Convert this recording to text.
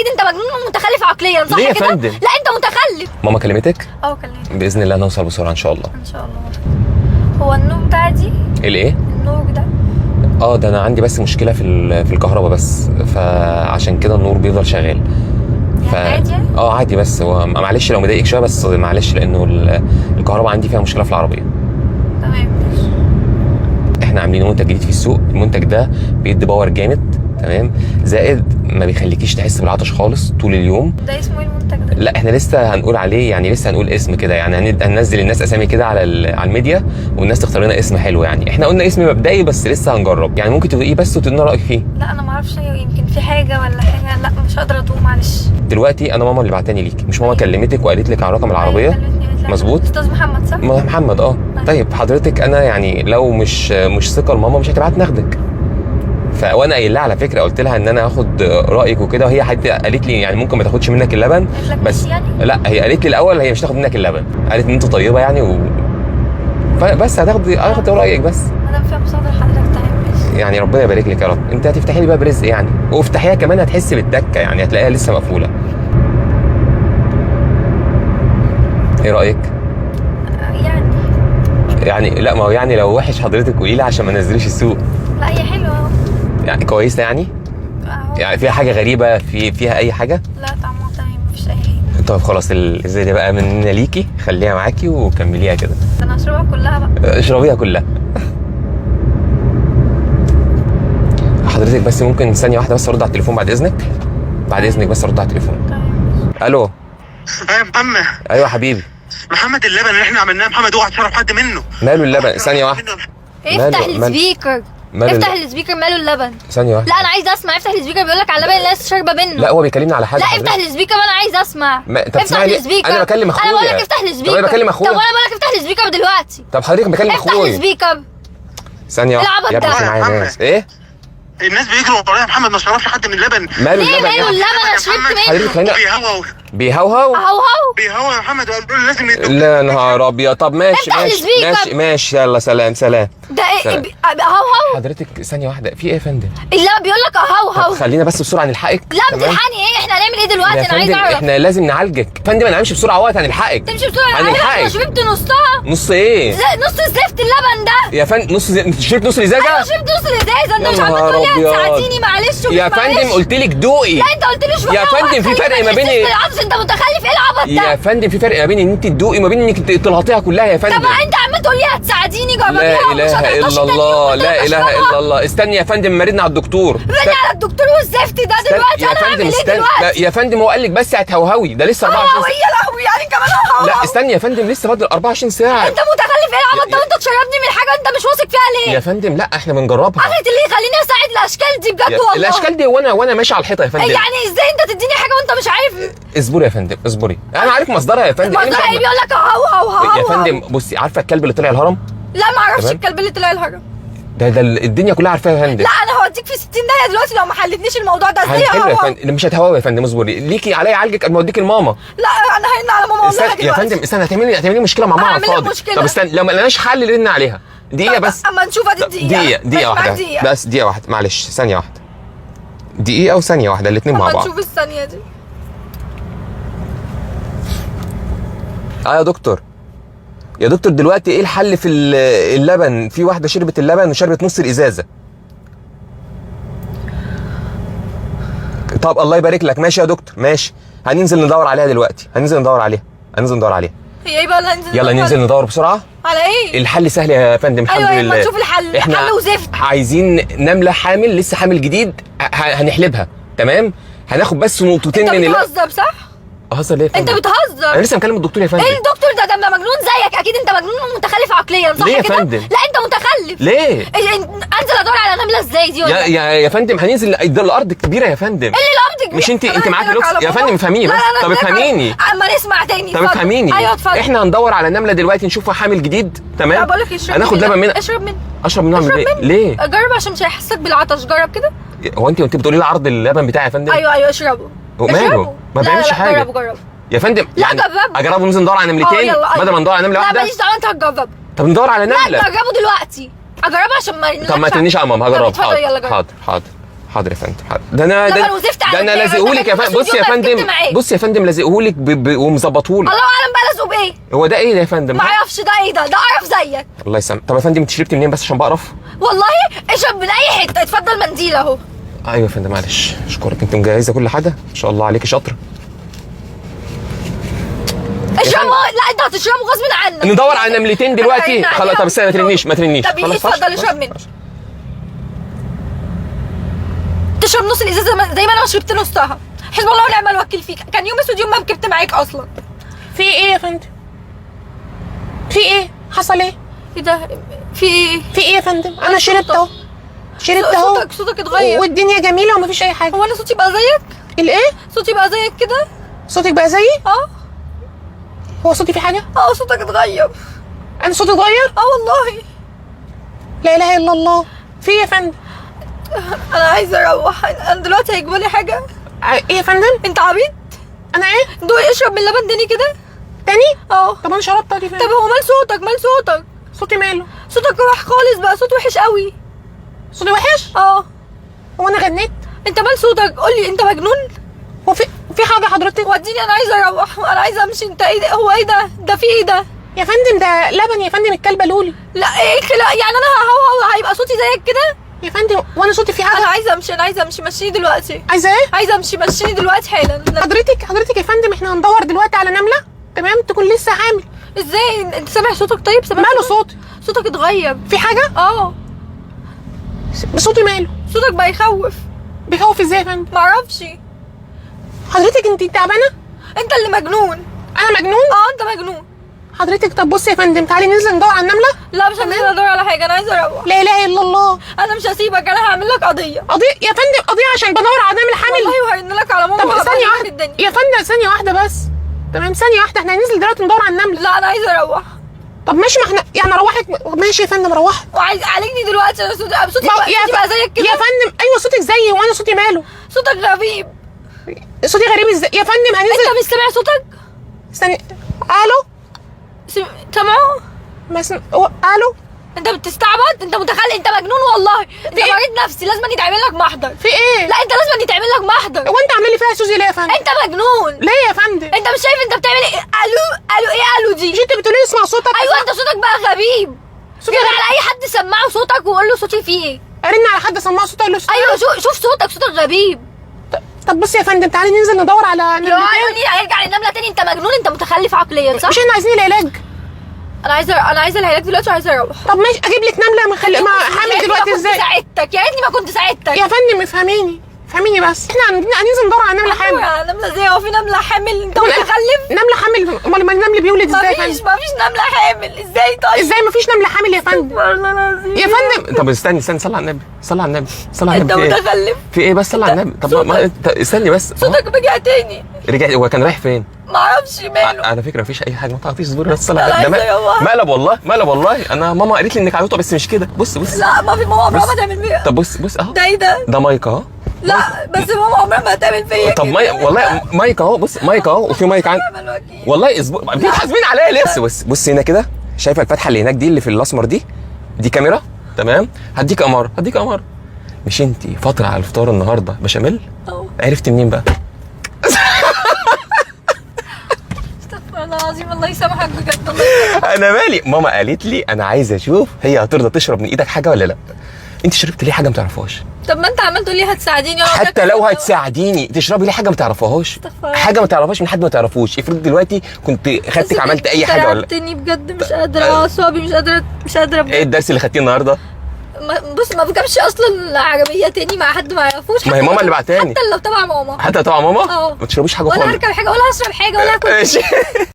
اكيد انت مجنون ومتخلف عقليا، صح ليه يا كده؟ فندم؟ لا انت متخلف. ماما كلمتك؟ كلمتني باذن الله نوصل بسرعه ان شاء الله. ان شاء الله. هو النور بتاع دي الايه؟ النور ده ده انا عندي بس مشكله في الكهرباء بس، فعشان كده النور بيفضل شغال. عادي؟ عادي، بس هو معلش لو مضايقك شويه، بس معلش لانه الكهرباء عندي فيها مشكله في العربيه. تمام ماشي. احنا عاملين منتج جديد في السوق، المنتج ده بيدي باور جامد، تمام، زائد ما بيخليكيش تحس بالعطش خالص طول اليوم. ده اسمه ايه المنتج ده؟ لا احنا لسه هنقول عليه، يعني لسه هنقول اسم كده، يعني هننزل الناس اسامي كده على الميديا، والناس تختار لنا اسم حلو. يعني احنا قلنا اسم مبدئي بس لسه هنجرب، يعني ممكن تدوقيه بس وتقولي لنا رايك فيه. لا انا ما اعرفش، يمكن في حاجه ولا حاجه، لا مش قادره ادوق معلش. دلوقتي انا ماما اللي بعتني ليكي، مش ماما كلمتك وقالت لك على رقم العربيه؟ مظبوط. استاذ محمد صح؟ محمد. طيب حضرتك انا يعني لو مش ثقه لماما مش هتبعت ناخدك. وانا قايل لها على فكره، قلت لها ان انا هاخد رايك وكده، وهي حتى قالت لي يعني ممكن ما تاخدش منك اللبن بس يعني؟ لا هي قالت لي الاول هي مش هتاخد منك اللبن، قالت ان انت طيبه يعني بس هاخد رايك بس. انا فاهم صدر حضرتك. تمام. يعني ربنا يبارك لك يا رب. انت هتفتحي لي بقى برزق يعني، وافتحيها كمان هتحسي بالتكه، يعني هتلاقيها لسه مقفوله. ايه رايك؟ يعني لا، ما هو يعني لو وحش حضرتك قولي لي عشان ما ننزلوش السوق. لا هي حلوه يعني كويسه يعني فيها حاجه غريبه فيها اي حاجه؟ لا طعمها تمام مفيش اي حاجه. طب خلاص الازاي ده بقى مننا ليكي، خليها معاكي وكمليها كده. انا اشربها كلها بقى. اشربيها كلها. حضرتك بس ممكن ثانيه واحده بس ارد على التليفون بعد اذنك؟ بعد اذنك بس ارد على التليفون. طيب. الو. يا محمد. ايوه حبيبي. محمد اللبن اللي احنا عملناه محمد، اوعى تشرب حد منه. ماله اللبن؟ ثانيه واحده. افتح السبيكر. افتح السبيكر. ماله اللبن؟ ثانيه واحده. لا انا عايز اسمع. افتح السبيكر بيقول لك على اللبن اللي الناس شاربه منه. لا هو بيكلمني على حاجه. لا افتح السبيكر وانا عايز اسمع. افتح السبيكر. انا بكلم اخويا. انا بقول لك افتح السبيكر. طب انا بكلم اخويا. طب وانا بقول لك افتح السبيكر دلوقتي. طب حضرتك بكلم اخويا. افتح السبيكر. ثانيه واحده يا ابني معايا ناس. ايه الناس بيجروا ورايا يا محمد، ما شربش حد من اللبن. ماله اللبن؟ ماله اللبن؟ انا شربت منه. حضرتك هنا بيهوهو يا محمد، وقالوا لي لازم يدوق. لا نهار ابيض. طب ماشي يلا سلام. ده ايه؟ هوهو. حضرتك ثانيه واحده، في ايه يا فندم؟ لا بيقول لك هوهو. خلينا بس بسرعه نلحقك. لا بتلحقني ايه؟ احنا هنعمل ايه دلوقتي؟ انا عايز اعرف. احنا لازم نعالجك يا فندم. انا همشي بسرعه وقت هنلحقك. تمشي بسرعه؟ انا شربت نصها. نص ايه؟ نص زفت اللبن ده يا فندم. انت شربت نص الازازه؟ ايوه شربت نص الازازه. انت مش عمال تقول لي هتساعديني معلش يا فندم. قلت لك دوقي. لا انت قلت لي يا فندم في فرق ما بين انت متخلف. ايه العبط ده يا فندم؟ في فرق ما بين ان انت تدوقي وما بين انك تلهطيها كلها يا فندم. طب انت عمال تقول لي هتساعديني جربيها. لا اله الا الله. لا اله الا الله. استني يا فندم، مرينا على الدكتور. مرينا على الدكتور والزفت ده دلوقتي. انا هعمل ايه دلوقتي؟ يا فندم هو قال لك بس هتهوهوي، ده لسه 24 ساعه. يا لهوي يعني كمان هوهو. لا استني يا فندم، لسه فاضل 24 ساعه. انت متخلف. ايه العبط ده؟ وانت تشربني من حاجه انت مش واثق فيها ليه؟ يا فندم لا احنا بنجربها. عرفت اللي يخليني اساعد الاشكال دي بجد والله. الاشكال دي وانا ماشي على الحيطه يا فندم. يعني ازاي انت تديني حاجه وانت مش عارف؟ اصبري يا فندم اصبري، انا عارف مصدرها يا فندم. مصدرها ايه؟ بيقول لك هوهو. يا فندم بصي، عارفه الكلب اللي طلع الهرم؟ لا ما اعرفش الكلب اللي طلع الهرم. ده الدنيا كلها عارفاها يا فندم. لا انا هوديك في 60 داهيه دلوقتي لو ما حلتنيش الموضوع ده. ازاي هنحله يا فندم؟ مش هتهوى يا فندم، اصبري. ليكي عليا اعالجك قبل ما اوديك لماما. لا انا هرن على ماما دلوقتي. يا فندم استنى، هتعملي مشكله مع ماما على الفاضي. طب استنى، لو ما لقيناش حل رن عليها. دقيقه بس. اما نشوف. ادي دقيقه واحده بس. دقيقه واحده معلش. ثانيه واحده. دقيقه وثانيه واحده الاثنين مع بعض. نشوف الثانيه دي. يا دكتور. يا دكتور دلوقتي ايه الحل في اللبن؟ في واحده شربت اللبن وشربت نص الازازه. طب الله يبارك لك. ماشي يا دكتور ماشي. هننزل ندور عليها دلوقتي. هننزل ندور عليها. هي ايه بقى اللي هننزل؟ يلا ننزل ندور بسرعه. على ايه؟ الحل سهل يا فندم. الحمد لله. ايوه نشوف الحل. احنا حل وزفت. عايزين نمله حامل، لسه حامل جديد، هنحلبها تمام. هناخد بس نقطتين من انت بتهزر صح؟ اهزر ليه يا فندم؟ انت بتهزر. انا لسه مكلم الدكتور يا فندم. ايه الدكتور ده مجنون زيك اكيد. انت مجنون ومتخلف عقليا صح كده؟ ليه يا فندم؟ لا انت متخلف. ليه؟ انزل ادور على نمله ازاي دي ولا يا فندم هننزل. ده الارض كبيره يا فندم. ايه اللي الارض كبيره؟ مش انت معاكي لوكس يا فندم؟ افهميني بس. طب افهميني. اما نسمع تاني. طب افهميني. ايوه اتفضل. احنا هندور على نمله دلوقتي نشوفها حامل جديد تمام. بقول لك اشرب. هناخد لبن منها. اشرب منه. اشرب منها من ليه؟ جرب عشان مش هيحسسك بالعطش. جرب كده. هو انت بتقولي لي عرض اللبن بتاعي يا فندم؟ ايوه اشربه. ماله؟ ما بيعملش حاجه. جرب يا فندم. لا يعني جربه. اجربه. ننزل ندور على نملتين بدل ما ندور على نمله واحده. لا ماليش دعوه. انت هتجرب. طب ندور على نمله. لا جربه دلوقتي. اجربه عشان ما طب ما تنيش على ماما. هجرب. حاضر. يلا جرب. حاضر. حاضر يا فندم، حاضر. ده انا لبن وزفت على ده انا البيع، لازقهولك يا ده فندم. بص يا يوم ما ركبت فندم، معاك. بص يا فندم، لازقهولك ومظبطهولك. الله اعلم بقى لازقه بايه. هو ده ايه ده يا فندم؟ ما اعرفش ده ايه، ده اعرف زيك. الله يسامحك. طب يا فندم انت شربت منين بس عشان بقرف؟ والله اشرب من اي حته، اتفضل منديل اهو. ايوه يا فندم، معلش اشكرك، انت مجهزه كل حاجه ما شاء الله عليكي، شاطره. اشربه. لا انت هتشربه غصب عنك. ندور على نملتين دلوقتي. خلاص طب استنى، ما ترنيش ما ترنيش. طب خلاص اتفضل اشرب منه. تشرب نص الازازه زي ما انا شربت نصها. حسب الله ونعم الوكيل فيك. كان يوم اسود يوم ما ركبت معاك اصلا. في ايه يا فندم؟ في ايه؟ حصل ايه؟ ايه ده؟ في ايه؟ في ايه يا فندم؟ انا شربت اهو، شربت اهو، صوتك اتغير. والدنيا جميله ومفيش اي حاجه. هو انا صوتي بقى زيك؟ الايه؟ صوتي بقى زيك كده؟ صوتك بقى زيي؟ اه هو صوتي في حاجه؟ صوتك اتغير. انا صوتي اتغير؟ والله. لا اله الا الله. في ايه يا فندم؟ انا عايزه اروح. انا دلوقتي هيجيبوا لي حاجه. ايه يا فندم؟ انت عبيط؟ انا ايه؟ دوقي اشرب من اللبن تاني كده. تاني؟ طب انا شربت اهو. طب هو مال صوتك؟ مال صوتك؟ صوتي ماله؟ صوتك راح خالص بقى، صوت وحش قوي. صوتي وحش؟ هو انا غنيت؟ انت مال صوتك؟ قولي انت مجنون؟ هو في حاجه حضرتك؟ وديني، انا عايزه اروح، انا عايزه امشي. انت ايه ده؟ هو ايه ده؟ ده في ايه ده؟ يا فندم ده لبن يا فندم، الكلبه لولي. لا ايه لا يعني انا هو هيبقى صوتي زيك كده؟ يا فندم وانا صوتي في انا حاجه؟ عايزه امشي، انا عايزه امشي. مشيني دلوقتي. عايزه ايه؟ عايزه امشي، مشيني دلوقتي حالا. حضرتك يا فندم احنا هندور دلوقتي على نمله تمام تكون لسه حامل. ازاي؟ انت سامع صوتك؟ طيب سامع ماله صوتي؟ صوتك اتغير. في حاجه؟ صوتي ماله؟ صوتك بقى يخوف. بيخوف ازاي يا فندم؟ معرفش. حضرتك انت تعبانه؟ انت اللي مجنون. انا مجنون؟ انت مجنون. حضرتك طب بصي يا فندم، تعالي ننزل ندور على النمله. لا مش هنزل ادور على حاجه، انا عايزه اروح. لا اله الا الله. انا مش هسيبك، انا هعمل لك قضيه. قضيه يا فندم؟ قضيه عشان بدور على نمله حامل؟ والله وهرن لك على ماما. طب ثانيه وهبهدلك واحده الدنيا. يا فندم، ثانيه واحده بس. تمام ثانيه واحده، احنا هننزل دلوقتي ندور على النمله. لا انا عايزه اروح. طب ماشي، ما احنا يعني اروحك. ماشي يا فندم روحك. وعايز عالجني دلوقتي. انا صوتي يا بقى زيك كده. يا فندم ايوه صوتك زيي، وانا صوتي ماله؟ صوتك غريب. صوتي غريب ازاي يا فندم؟ هننزل. انت مش سامع صوتك؟ استني. الو؟ سامعه؟ الو؟ انت بتستعبط؟ انت متخيل؟ انت مجنون والله. انت مريض نفسي، لازم يتعمل لك محضر. في ايه؟ لا انت لازم يتعمل لك محضر. هو انت عامل لي فيها سوزي ليه يا فندم؟ انت مجنون. ليه يا فندم؟ انت مش شايف انت بتعمل ايه؟ الو ايه الو دي؟ مش انت بتقولي لي اسمع صوتك؟ ايوه انت صوتك بقى غريب. صوتي رن غريب. على اي حد سمعه صوتك وقول له صوتي فيه ايه. ارن على حد سمعه صوتك اقول له ايوه شوف صوتك غريب. طب بصي يا فندم، تعالي ننزل ندور على لو نملتين. عيوني هيرجع للنمله تاني. انت مجنون، انت متخلف عقليا صح؟ مش احنا عايزين العلاج؟ انا عايزه العلاج دلوقتي وعايزه اروح. طب ماشي، اجيب لك نمله ما حامل دلوقتي ازاي؟ ساعدتك يا ريتني ما كنت ساعدتك. يا فندم افهميني بس، احنا هننزل ندور على نمله حامل. يا نمله ازاي؟ هو في نمله حامل؟ انت متخلف. نمله حامل؟ امال ما النمل بيولد ازاي يا فندم؟ مفيش نمله حامل. ازاي طيب؟ ازاي مفيش نمله حامل يا فندم؟ يا فندم طب استني صلي على النبي، صلي على النبي، صلي على انت النبي. متخلف. في ايه بس؟ صلي على النبي. طب استني بس. صوتك رجع تاني. رجع. هو كان رايح فين؟ معرفش ماله. على فكره مفيش اي حاجه، ما تعطيش صدور بس. صلي لا، على النبي. عايزة أروح. مقلب والله. انا ماما قالت لي انك عيوطه بس مش كده. بص لا ما في، ماما عمرها ما تعمل فيا. طب بص اهو. ده ايه ده؟ ده مايك اهو. لا بس ماما عمرها ما هتعمل فيا. طب والله مايك اهو. بص مايك اهو، وفي مايك والله اسبوع بيتحاسبين عليا لسه. بص هنا كده، شايفه الفتحه اللي هناك دي اللي في الاسمر دي كاميرا تمام. هديك اماره. مش انت فتره على الفطار النهارده بشاميل؟ عرفت منين بقى؟ استغفر الله العظيم. الله يسامحك بجد. الله يسامحك. انا مالي. ماما قالت لي انا عايزه اشوف هي هترضى تشرب من ايدك حاجه ولا لا. انت شربت ليه حاجه ما تعرفهاش؟ طب ما انت عمال تقول لي هتساعديني. حتى لو هتساعديني تشربي ليه حاجه ما تعرفهاش؟ حاجه ما تعرفهاش من حد ما تعرفوش. افرض دلوقتي كنت خدتك عملت اي حاجه ولا لا. تعبتني بجد، مش قادره. اعصابي مش قادره بجد. ايه الدرس اللي خدتيه النهارده؟ بص ما بركبش اصلا عربيه تاني مع حد ما يعرفوش. ما هي ماما اللي بعتاني. حتى لو تبع ماما. ما تشربوش حاجه خالص. ولا هركب حاجه ولا هشرب حاجه ولا هاكل. ماشي